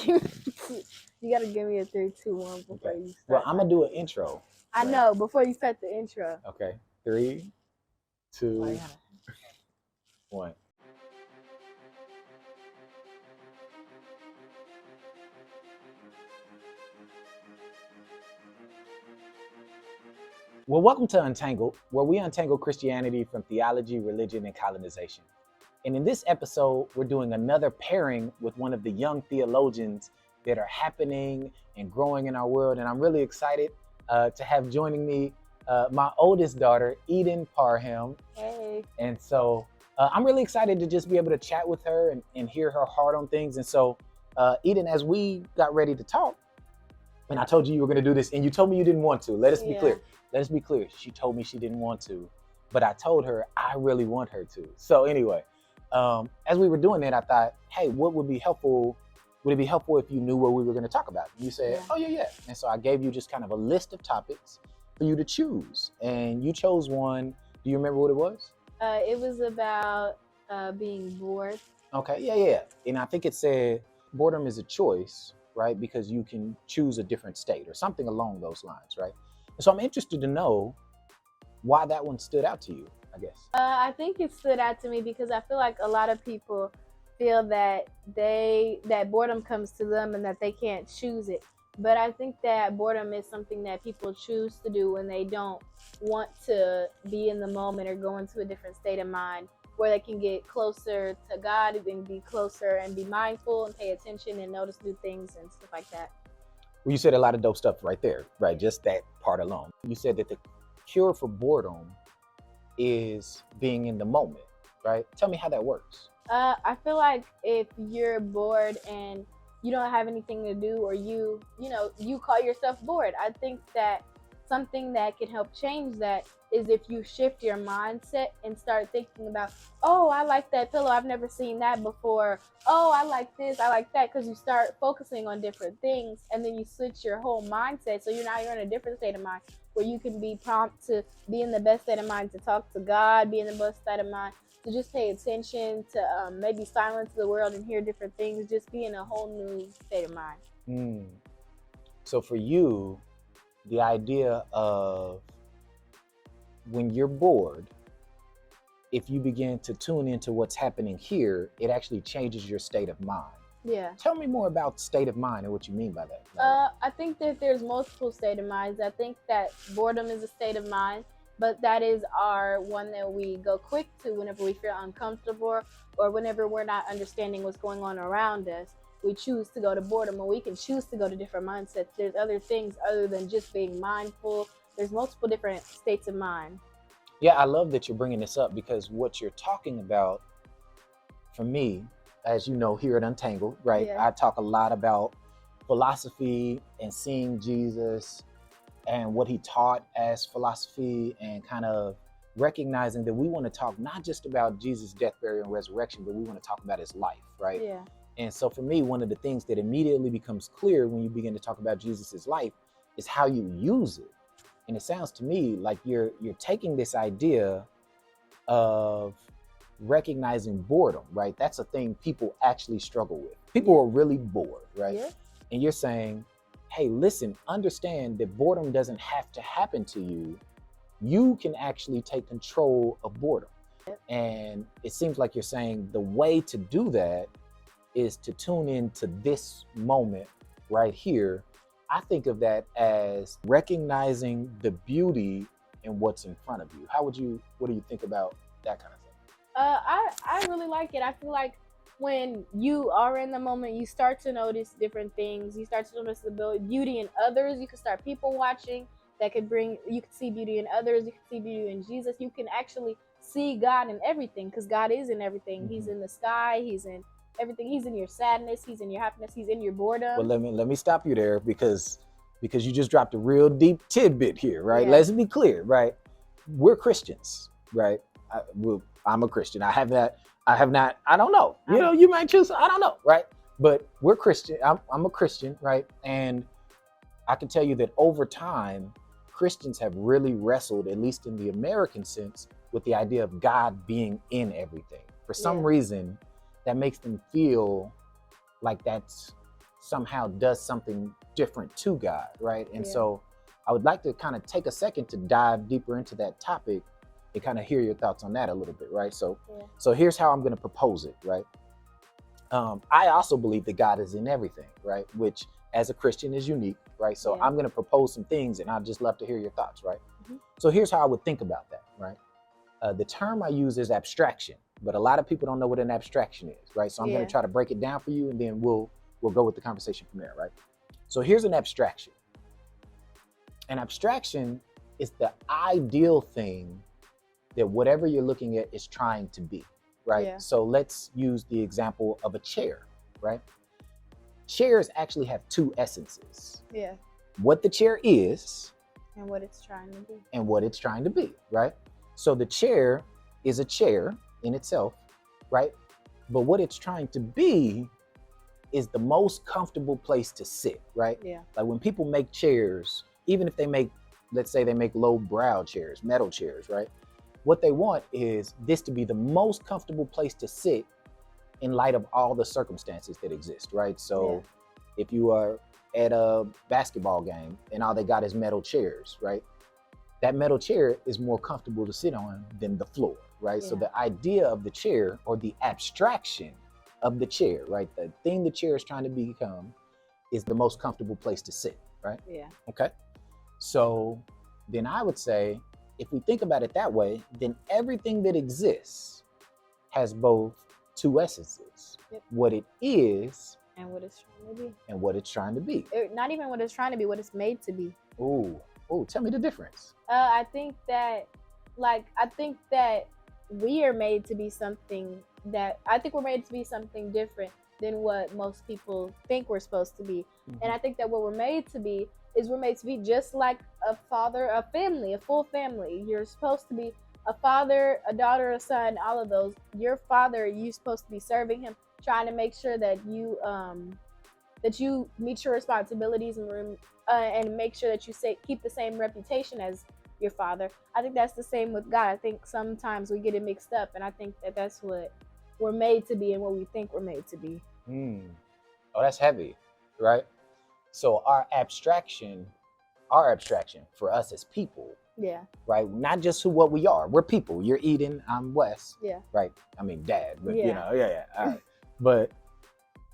You gotta give me a 3, 2, 1 before Okay. you start. Well, I'm gonna do an intro. I know, before you start the intro. Okay. 3, 2, 1. Well, welcome to Untangled, where we untangle Christianity from theology, religion, and colonization. And in this episode, we're doing another pairing with one of the young theologians that are happening and growing in our world. And I'm really excited to have joining me my oldest daughter, Eden Parham. Hey. And so I'm really excited to just be able to chat with her and hear her heart on things. And so, Eden, as we got ready to talk, and I told you were going to do this, and you told me you didn't want to. Let us be clear. Let us be clear. She told me she didn't want to, but I told her I really want her to. So anyway, as we were doing that, I thought, hey, what would be helpful? Would it be helpful if you knew what we were going to talk about? And you said, oh, yeah. And so I gave you just kind of a list of topics for you to choose. And you chose one. Do you remember what it was? It was about being bored. Okay, yeah. And I think it said boredom is a choice, right? Because you can choose a different state or something along those lines, right? And so I'm interested to know why that one stood out to you, I guess. I think it stood out to me because I feel like a lot of people feel that boredom comes to them and that they can't choose it. But I think that boredom is something that people choose to do when they don't want to be in the moment or go into a different state of mind where they can get closer to God and be closer and be mindful and pay attention and notice new things and stuff like that. Well, you said a lot of dope stuff right there, right? Just that part alone. You said that the cure for boredom is being in the moment, right? Tell me how that works. I feel like if you're bored and you don't have anything to do, or you call yourself bored, I think that something that can help change that is if you shift your mindset and start thinking about, oh, I like that pillow, I've never seen that before. Oh, I like this, I like that, because you start focusing on different things and then you switch your whole mindset. So you're in a different state of mind where you can be prompt to be in the best state of mind to talk to God, be in the best state of mind to just pay attention, to maybe silence the world and hear different things, just be in a whole new state of mind. So for you, the idea of when you're bored, if you begin to tune into what's happening here, it actually changes your state of mind. Yeah. Tell me more about state of mind and what you mean by that. I think that there's multiple state of minds. I think that boredom is a state of mind, but that is our one that we go quick to whenever we feel uncomfortable or whenever we're not understanding what's going on around us. We choose to go to boredom, or we can choose to go to different mindsets. There's other things other than just being mindful. There's multiple different states of mind. Yeah, I love that you're bringing this up, because what you're talking about, for me, as you know, here at Untangled, right? Yeah. I talk a lot about philosophy and seeing Jesus and what he taught as philosophy, and kind of recognizing that we want to talk not just about Jesus' death, burial, and resurrection, but we want to talk about his life, right? Yeah. And so for me, one of the things that immediately becomes clear when you begin to talk about Jesus' life is how you use it. And it sounds to me like you're taking this idea of recognizing boredom, right? That's a thing people actually struggle with. People are really bored, right? Yeah. And you're saying, hey, listen, understand that boredom doesn't have to happen to you. You can actually take control of boredom. And it seems like you're saying the way to do that is to tune into this moment right here. I think of that as recognizing the beauty in what's in front of you. What do you think about that kind of thing? I really like it. I feel like when you are in the moment, you start to notice different things. You start to notice the beauty in others. You can start people watching that could you can see beauty in others. You can see beauty in Jesus. You can actually see God in everything, because God is in everything. Mm-hmm. He's in the sky. He's in everything. He's in your sadness. He's in your happiness. He's in your boredom. Well, let me stop you there, because you just dropped a real deep tidbit here, right? Yeah. Let's be clear, right? We're Christians, right? I'm a Christian. I have not, I don't know. You know, you might choose, I don't know, right? But we're Christian. I'm a Christian, right? And I can tell you that over time, Christians have really wrestled, at least in the American sense, with the idea of God being in everything. For some reason, that makes them feel like that's somehow does something different to God, right? And Yeah. so I would like to kind of take a second to dive deeper into that topic and kind of hear your thoughts on that a little bit, right? So, Yeah. so here's how I'm going to propose it, right? I also believe that God is in everything, right? Which as a Christian is unique, right? So Yeah. I'm going to propose some things and I'd just love to hear your thoughts, right? Mhm. So here's how I would think about that, right? The term I use is abstraction, but a lot of people don't know what an abstraction is, right? So I'm going Yeah. to try to break it down for you and then we'll go with the conversation from there, right? So here's an abstraction. An abstraction is the ideal thing that whatever you're looking at is trying to be, right? Yeah. So let's use the example of a chair, right? Chairs actually have two essences. Yeah. What the chair is And what it's trying to be. and what it's trying to be, right? So the chair is a chair in itself, right? But what it's trying to be is the most comfortable place to sit, right? Yeah. Like when people make chairs, even if they make, let's say they make low brow chairs, metal chairs, right? What they want is this to be the most comfortable place to sit in light of all the circumstances that exist, right? So if you are at a basketball game and all they got is metal chairs, right? That metal chair is more comfortable to sit on than the floor, right? So Yeah. the idea of the chair, or the abstraction of the chair, right? The thing the chair is trying to become is the most comfortable place to sit, right? Yeah. Okay. So then I would say, if we think about it that way, then everything that exists has both two essences. Yep. What it is And what it's trying to be. and what it's trying to be. Not even what it's trying to be, what it's made to be. Ooh, tell me the difference. I think that we are made to be something we're made to be something different than what most people think we're supposed to be. Mhm. And I think that what we're made to be is we're made to be just like a father, a family, a full family. You're supposed to be a father, a daughter, a son, all of those. Your father, you're supposed to be serving him, trying to make sure that you meet your responsibilities and make sure that you keep the same reputation as your father. I think that's the same with God. I think sometimes we get it mixed up, and I think that that's what we're made to be and what we think we're made to be. Oh, that's heavy, right? So our abstraction for us as people, Yeah. right? Not just what we are. We're people. You're Eden, I'm Wes. Yeah. Right? I mean, Dad, but Yeah. yeah. All right.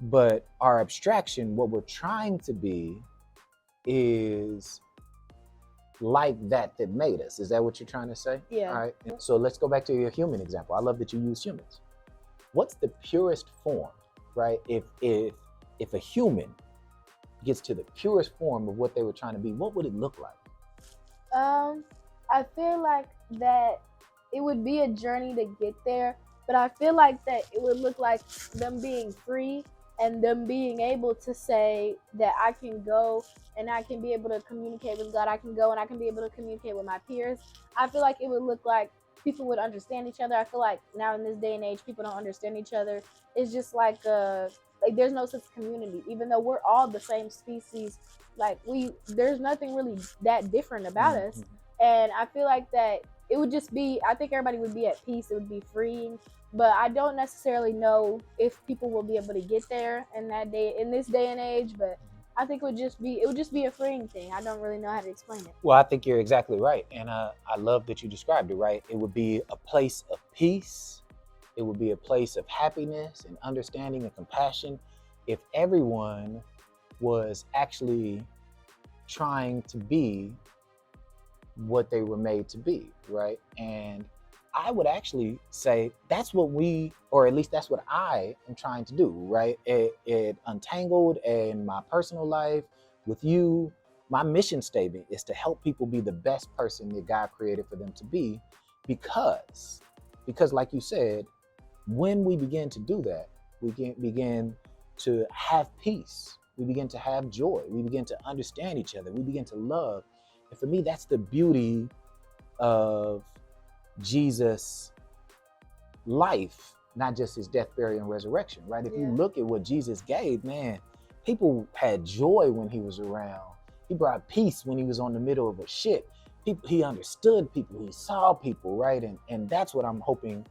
But our abstraction, what we're trying to be, is like that made us. Is that what you're trying to say? Yeah. All right. So let's go back to your human example. I love that you use humans. What's the purest form, right? If a human gets to the purest form of what they were trying to be, what would it look like? I feel like that it would be a journey to get there, but I feel like that it would look like them being free and them being able to say that I can go and I can be able to communicate with God. I can go and I can be able to communicate with my peers. I feel like it would look like people would understand each other. I feel like now in this day and age, people don't understand each other. It's just like there's no such community, even though we're all the same species. Like there's nothing really that different about us. And I feel like that it would just be, I think everybody would be at peace. It would be freeing. But I don't necessarily know if people will be able to get there in this day and age. But I think it would just be a freeing thing. I don't really know how to explain it. Well, I think you're exactly right. And I love that you described it, right? It would be a place of peace. It would be a place of happiness and understanding and compassion if everyone was actually trying to be what they were made to be, right? And I would actually say that's what or at least that's what I am trying to do, right? It Untangled and my personal life with you, my mission statement is to help people be the best person that God created for them to be, because like you said, when we begin to do that, we begin to have peace. We begin to have joy. We begin to understand each other. We begin to love. And for me, that's the beauty of Jesus' life, not just his death, burial, and resurrection, right? If you look at what Jesus gave, man, people had joy when he was around. He brought peace when he was on the middle of a ship. He understood people. He saw people, right? And that's what I'm hoping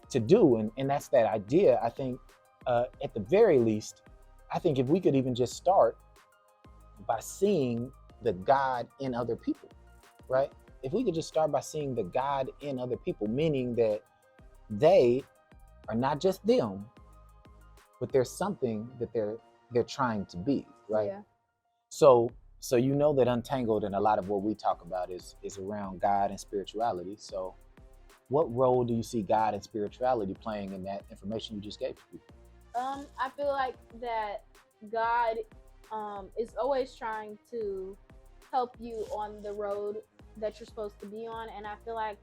to do. And that's that idea. I think at the very least, I think if we could even just start by seeing the God in other people, right? If we could just start by seeing the God in other people, meaning that they are not just them, but there's something that they're trying to be, right? Yeah. So you know that Untangled and a lot of what we talk about is around God and spirituality. So what role do you see God and spirituality playing in that information you just gave to people? I feel like that God is always trying to help you on the road that you're supposed to be on, and I feel like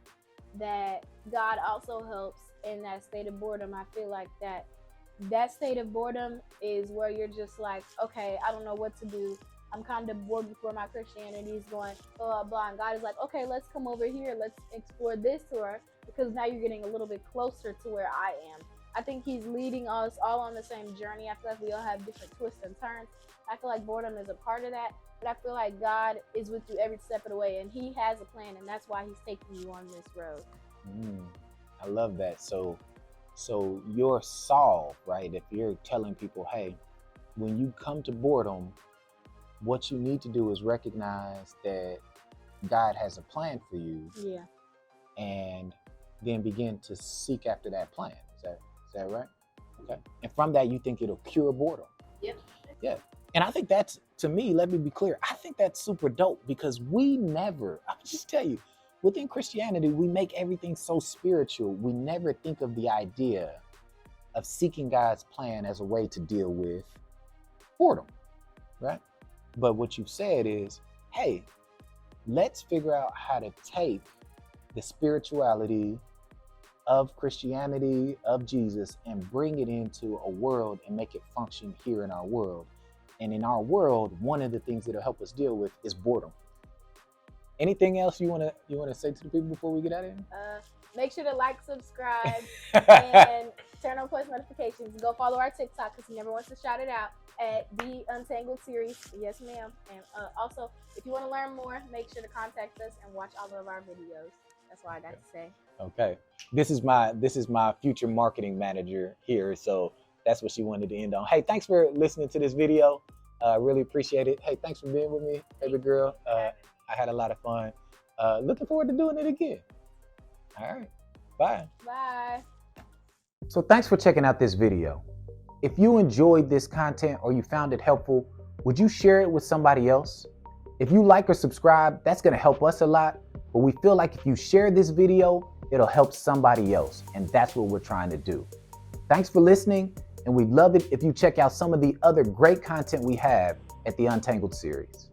that God also helps in that state of boredom. I feel like that state of boredom is where you're just like, okay, I don't know what to do. I'm kind of bored with where my Christianity is going, blah, blah, blah. And God is like, okay, let's come over here. Let's explore this tour, because now you're getting a little bit closer to where I am. I think he's leading us all on the same journey. I feel like we all have different twists and turns. I feel like boredom is a part of that, but I feel like God is with you every step of the way, and he has a plan, and that's why he's taking you on this road. I love that. So your solve, right? If you're telling people, hey, when you come to boredom, what you need to do is recognize that God has a plan for you. Yeah. And then begin to seek after that plan. Is that right? Okay. And from that, you think it'll cure boredom. Yep. Yeah. And I think that's, to me, let me be clear, I think that's super dope, because I'll just tell you, within Christianity, we make everything so spiritual. We never think of the idea of seeking God's plan as a way to deal with boredom, right? But what you've said is, hey, let's figure out how to take the spirituality of Christianity, of Jesus, and bring it into a world and make it function here in our world. And in our world, one of the things that'll help us deal with is boredom. Anything else you wanna say to the people before we get out of here? Make sure to like, subscribe, and turn on post notifications. Go follow our TikTok, because he never wants to shout it out, at the Untangled series. Yes, ma'am. And also, if you want to learn more, make sure to contact us and watch all of our videos. That's all I got to say. Okay. This is my future marketing manager here, so that's what she wanted to end on. Hey, thanks for listening to this video. Really appreciate it. Hey, thanks for being with me, baby girl. I had a lot of fun. Looking forward to doing it again. All right. Bye. Bye. So thanks for checking out this video. If you enjoyed this content or you found it helpful, would you share it with somebody else? If you like or subscribe, that's going to help us a lot. But we feel like if you share this video, it'll help somebody else. And that's what we're trying to do. Thanks for listening. And we'd love it if you check out some of the other great content we have at the Untangled series.